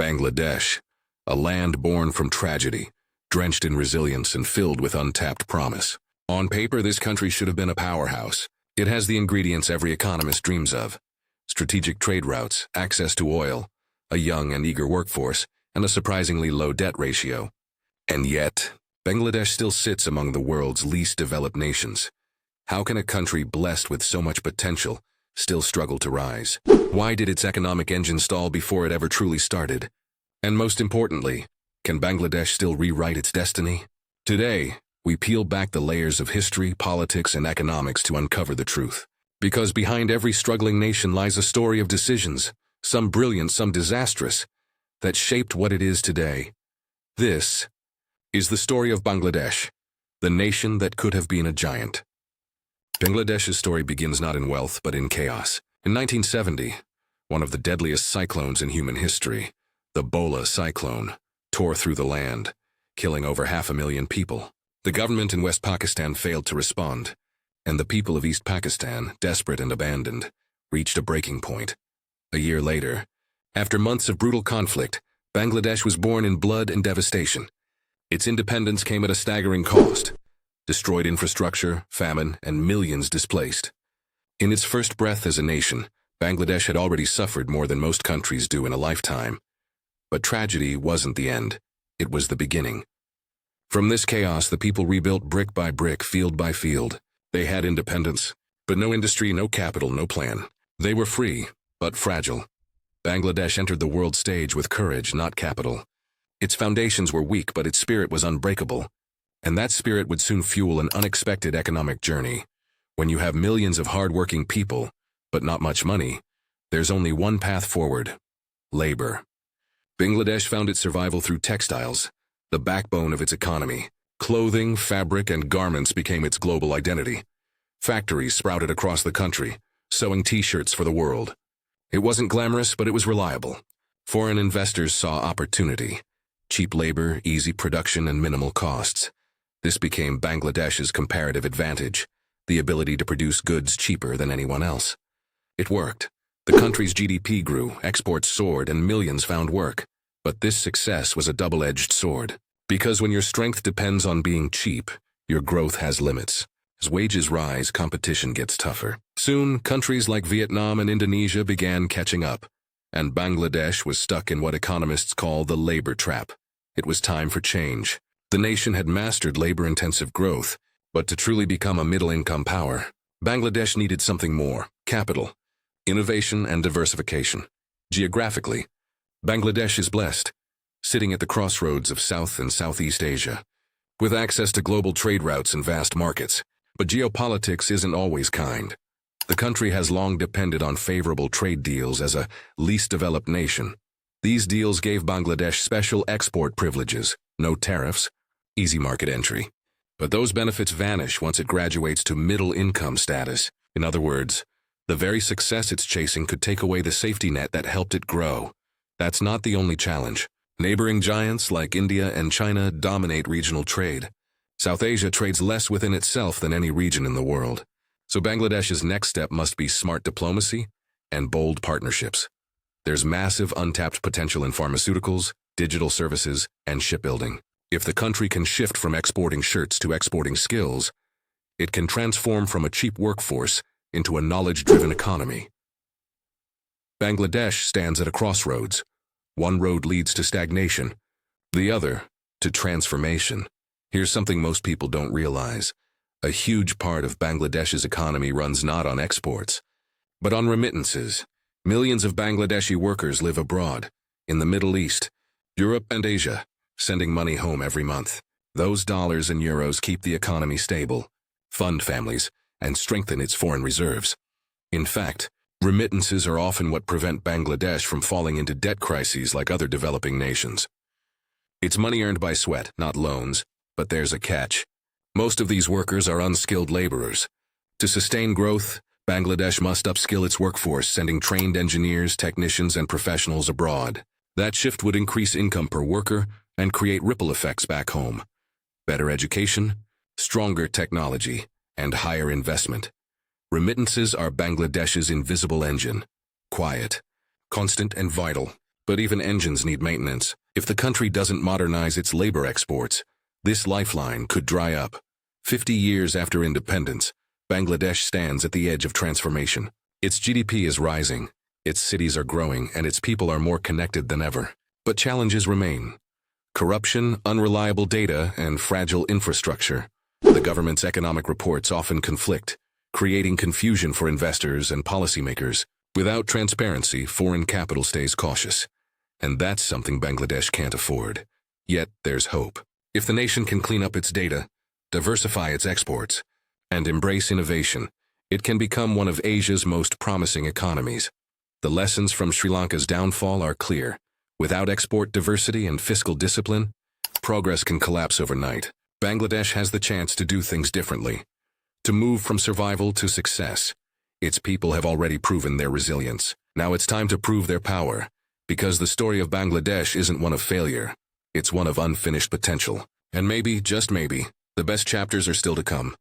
Bangladesh, a land born from tragedy, drenched in resilience and filled with untapped promise. On paper, this country should have been a powerhouse. It has the ingredients every economist dreams of: strategic trade routes, access to oil, a young and eager workforce, and a surprisingly low debt ratio. And yet, Bangladesh still sits among the world's least developed nations. How can a country blessed with so much potential still struggle to rise? Why did its economic engine stall before it ever truly started? And most importantly, can Bangladesh still rewrite its destiny? Today, we peel back the layers of history, politics, and economics to uncover the truth. Because behind every struggling nation lies a story of decisions, some brilliant, some disastrous, that shaped what it is today. This is the story of Bangladesh, the nation that could have been a giant. Bangladesh's story begins not in wealth, but in chaos. In 1970, one of the deadliest cyclones in human history, the Bola cyclone, tore through the land, killing over 500,000 people. The government in West Pakistan failed to respond, and the people of East Pakistan, desperate and abandoned, reached a breaking point. A year later, after months of brutal conflict, Bangladesh was born in blood and devastation. Its independence came at a staggering cost: destroyed infrastructure, famine, and millions displaced. In its first breath as a nation, Bangladesh had already suffered more than most countries do in a lifetime. But tragedy wasn't the end, it was the beginning. From this chaos, the people rebuilt brick by brick, field by field. They had independence, but no industry, no capital, no plan. They were free, but fragile. Bangladesh entered the world stage with courage, not capital. Its foundations were weak, but its spirit was unbreakable. And that spirit would soon fuel an unexpected economic journey. When you have millions of hard-working people, but not much money, there's only one path forward: labor. Bangladesh found its survival through textiles, the backbone of its economy. Clothing, fabric, and garments became its global identity. Factories sprouted across the country, sewing t-shirts for the world. It wasn't glamorous, but it was reliable. Foreign investors saw opportunity: cheap labor, easy production, and minimal costs. This became Bangladesh's comparative advantage, the ability to produce goods cheaper than anyone else. It worked. The country's GDP grew, exports soared, and millions found work. But this success was a double-edged sword. Because when your strength depends on being cheap, your growth has limits. As wages rise, competition gets tougher. Soon, countries like Vietnam and Indonesia began catching up, and Bangladesh was stuck in what economists call the labor trap. It was time for change. The nation had mastered labor-intensive growth, but to truly become a middle-income power, Bangladesh needed something more: capital, innovation, and diversification. Geographically, Bangladesh is blessed, sitting at the crossroads of South and Southeast Asia, with access to global trade routes and vast markets. But geopolitics isn't always kind. The country has long depended on favorable trade deals as a least developed nation. These deals gave Bangladesh special export privileges: no tariffs, easy market entry. But those benefits vanish once it graduates to middle-income status. In other words, the very success it's chasing could take away the safety net that helped it grow. That's not the only challenge. Neighboring giants like India and China dominate regional trade. South Asia trades less within itself than any region in the world. So Bangladesh's next step must be smart diplomacy and bold partnerships. There's massive untapped potential in pharmaceuticals, digital services, and shipbuilding. If the country can shift from exporting shirts to exporting skills, it can transform from a cheap workforce into a knowledge-driven economy. Bangladesh stands at a crossroads. One road leads to stagnation, the other to transformation. Here's something most people don't realize. A huge part of Bangladesh's economy runs not on exports, but on remittances. Millions of Bangladeshi workers live abroad, in the Middle East, Europe, and Asia, sending money home every month. Those dollars and euros keep the economy stable, fund families, and strengthen its foreign reserves. In fact, remittances are often what prevent Bangladesh from falling into debt crises like other developing nations. It's money earned by sweat, not loans, but there's a catch. Most of these workers are unskilled laborers. To sustain growth, Bangladesh must upskill its workforce, sending trained engineers, technicians, and professionals abroad. That shift would increase income per worker and create ripple effects back home. Better education, stronger technology, and higher investment. Remittances are Bangladesh's invisible engine. Quiet, constant, and vital. But even engines need maintenance. If the country doesn't modernize its labor exports, this lifeline could dry up. 50 years after independence, Bangladesh stands at the edge of transformation. Its GDP is rising, its cities are growing, and its people are more connected than ever. But challenges remain. Corruption, unreliable data, and fragile infrastructure. The government's economic reports often conflict, creating confusion for investors and policymakers. Without transparency, foreign capital stays cautious. And that's something Bangladesh can't afford. Yet, there's hope. If the nation can clean up its data, diversify its exports, and embrace innovation, it can become one of Asia's most promising economies. The lessons from Sri Lanka's downfall are clear. Without export diversity and fiscal discipline, progress can collapse overnight. Bangladesh has the chance to do things differently, to move from survival to success. Its people have already proven their resilience. Now it's time to prove their power, because the story of Bangladesh isn't one of failure. It's one of unfinished potential. And maybe, just maybe, the best chapters are still to come.